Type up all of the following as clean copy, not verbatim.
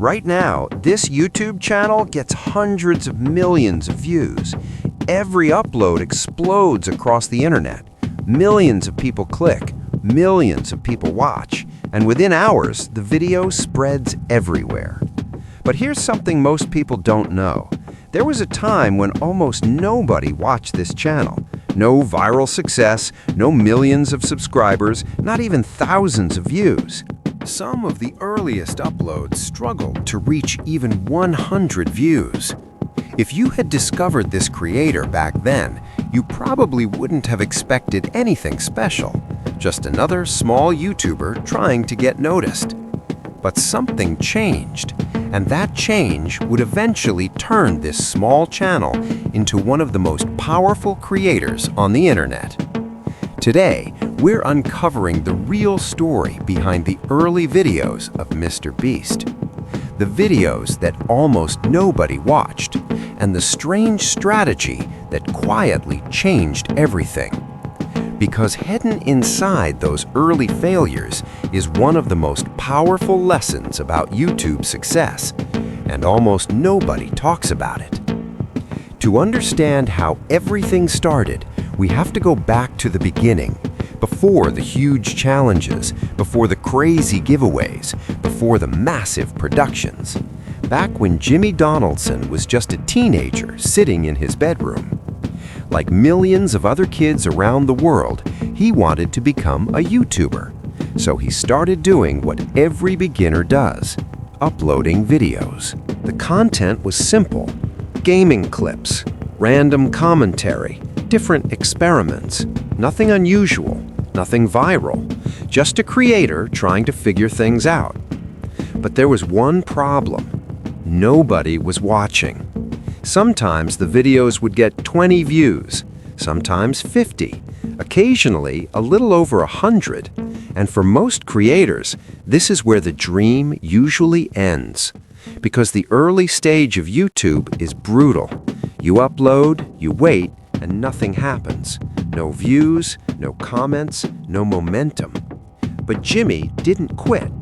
Right now, this YouTube channel gets hundreds of millions of views. Every upload explodes across the internet. Millions of people click, millions of people watch, and within hours, the video spreads everywhere. But here's something most people don't know. There was a time when almost nobody watched this channel. No viral success, no millions of subscribers, not even thousands of views. Some of the earliest uploads struggled to reach even 100 views. If you had discovered this creator back then, you probably wouldn't have expected anything special. Just another small YouTuber trying to get noticed. But something changed, and that change would eventually turn this small channel into one of the most powerful creators on the internet. Today, we're uncovering the real story behind the early videos of MrBeast. The videos that almost nobody watched, and the strange strategy that quietly changed everything. Because hidden inside those early failures is one of the most powerful lessons about YouTube success, and almost nobody talks about it. To understand how everything started, we have to go back to the beginning, before the huge challenges, before the crazy giveaways, before the massive productions. Back when Jimmy Donaldson was just a teenager sitting in his bedroom. Like millions of other kids around the world, he wanted to become a YouTuber. So he started doing what every beginner does, uploading videos. The content was simple: gaming clips, random commentary, different experiments. Nothing unusual, nothing viral, just a creator trying to figure things out. But there was one problem. Nobody was watching. Sometimes the videos would get 20 views, sometimes 50, occasionally a little over 100. And for most creators, this is where the dream usually ends. Because the early stage of YouTube is brutal. You upload, you wait, and nothing happens. No views, no comments, no momentum. But Jimmy didn't quit.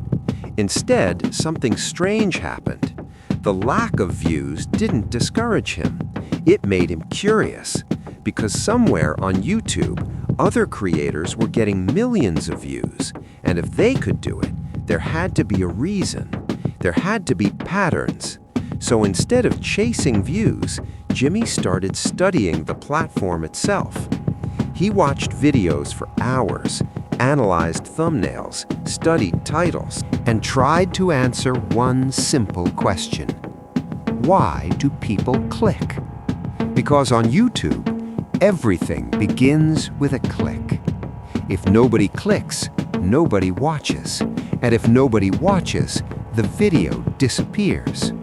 Instead, something strange happened. The lack of views didn't discourage him. It made him curious, because somewhere on YouTube, other creators were getting millions of views, and if they could do it, there had to be a reason. There had to be patterns. So instead of chasing views, Jimmy started studying the platform itself. He watched videos for hours, analyzed thumbnails, studied titles, and tried to answer one simple question. Why do people click? Because on YouTube, everything begins with a click. If nobody clicks, nobody watches. And if nobody watches, the video disappears.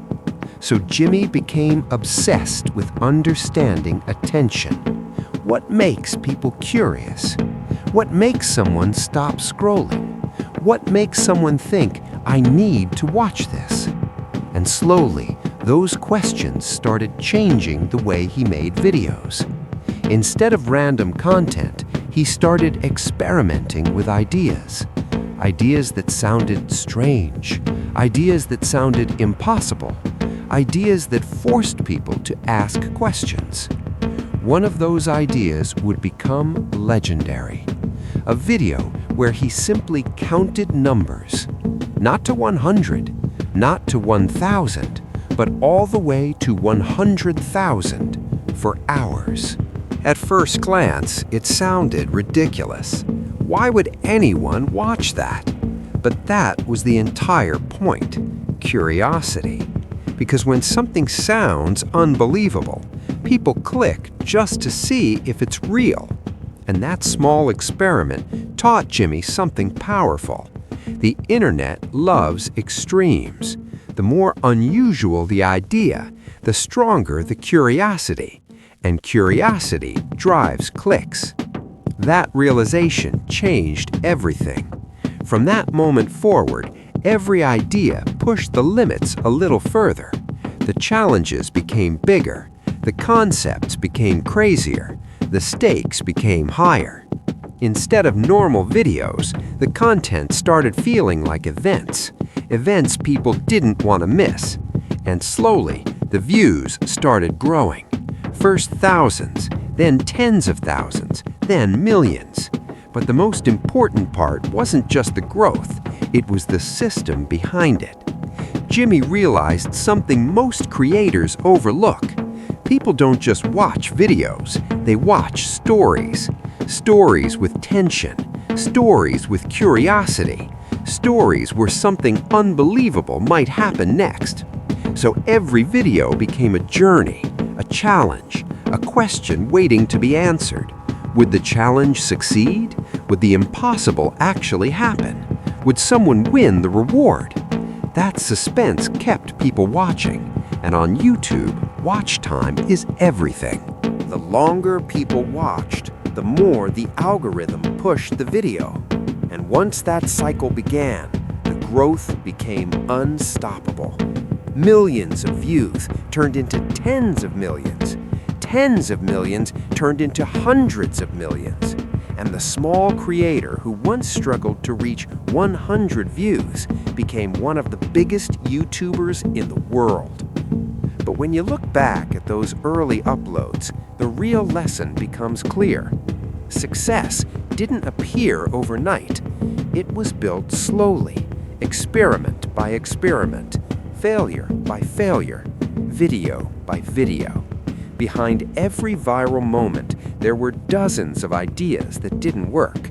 So Jimmy became obsessed with understanding attention. What makes people curious? What makes someone stop scrolling? What makes someone think, I need to watch this? And slowly, those questions started changing the way he made videos. Instead of random content, he started experimenting with ideas. Ideas that sounded strange, ideas that sounded impossible, ideas that forced people to ask questions. One of those ideas would become legendary. A video where he simply counted numbers, not to 100, not to 1,000, but all the way to 100,000 for hours. At first glance, it sounded ridiculous. Why would anyone watch that? But that was the entire point, curiosity. Because when something sounds unbelievable, people click just to see if it's real. And that small experiment taught Jimmy something powerful. The internet loves extremes. The more unusual the idea, the stronger the curiosity. And curiosity drives clicks. That realization changed everything. From that moment forward, every idea pushed the limits a little further. The challenges became bigger. The concepts became crazier. The stakes became higher. Instead of normal videos, the content started feeling like events. events people didn't want to miss. And slowly, the views started growing. First thousands, then tens of thousands, then millions. But the most important part wasn't just the growth, it was the system behind it. Jimmy realized something most creators overlook. People don't just watch videos, they watch stories. Stories with tension, stories with curiosity, stories where something unbelievable might happen next. So every video became a journey, a challenge, a question waiting to be answered. Would the challenge succeed? Would the impossible actually happen? Would someone win the reward? That suspense kept people watching, and on YouTube, watch time is everything. The longer people watched, the more the algorithm pushed the video. And once that cycle began, the growth became unstoppable. Millions of views turned into tens of millions. Tens of millions turned into hundreds of millions. And the small creator who once struggled to reach 100 views became one of the biggest YouTubers in the world. But when you look back at those early uploads, the real lesson becomes clear. Success didn't appear overnight. It was built slowly, experiment by experiment, failure by failure, video by video. Behind every viral moment, there were dozens of ideas that didn't work.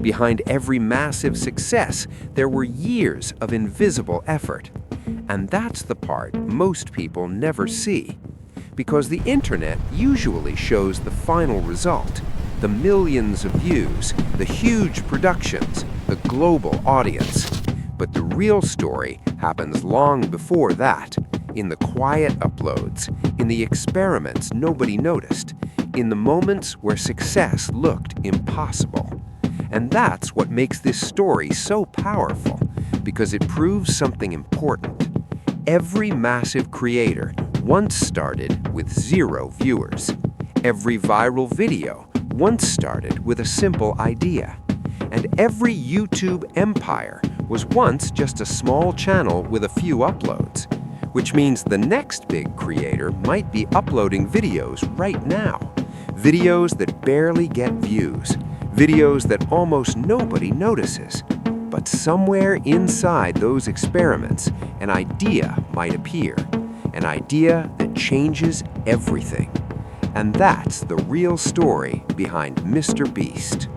Behind every massive success, there were years of invisible effort. And that's the part most people never see. Because the internet usually shows the final result, the millions of views, the huge productions, the global audience. But the real story happens long before that, in the quiet uploads, in the experiments nobody noticed, in the moments where success looked impossible. And that's what makes this story so powerful, because it proves something important. Every massive creator once started with 0 viewers. Every viral video once started with a simple idea. And every YouTube empire was once just a small channel with a few uploads. Which means the next big creator might be uploading videos right now. Videos that barely get views. Videos that almost nobody notices. But somewhere inside those experiments, an idea might appear. An idea that changes everything. And that's the real story behind MrBeast.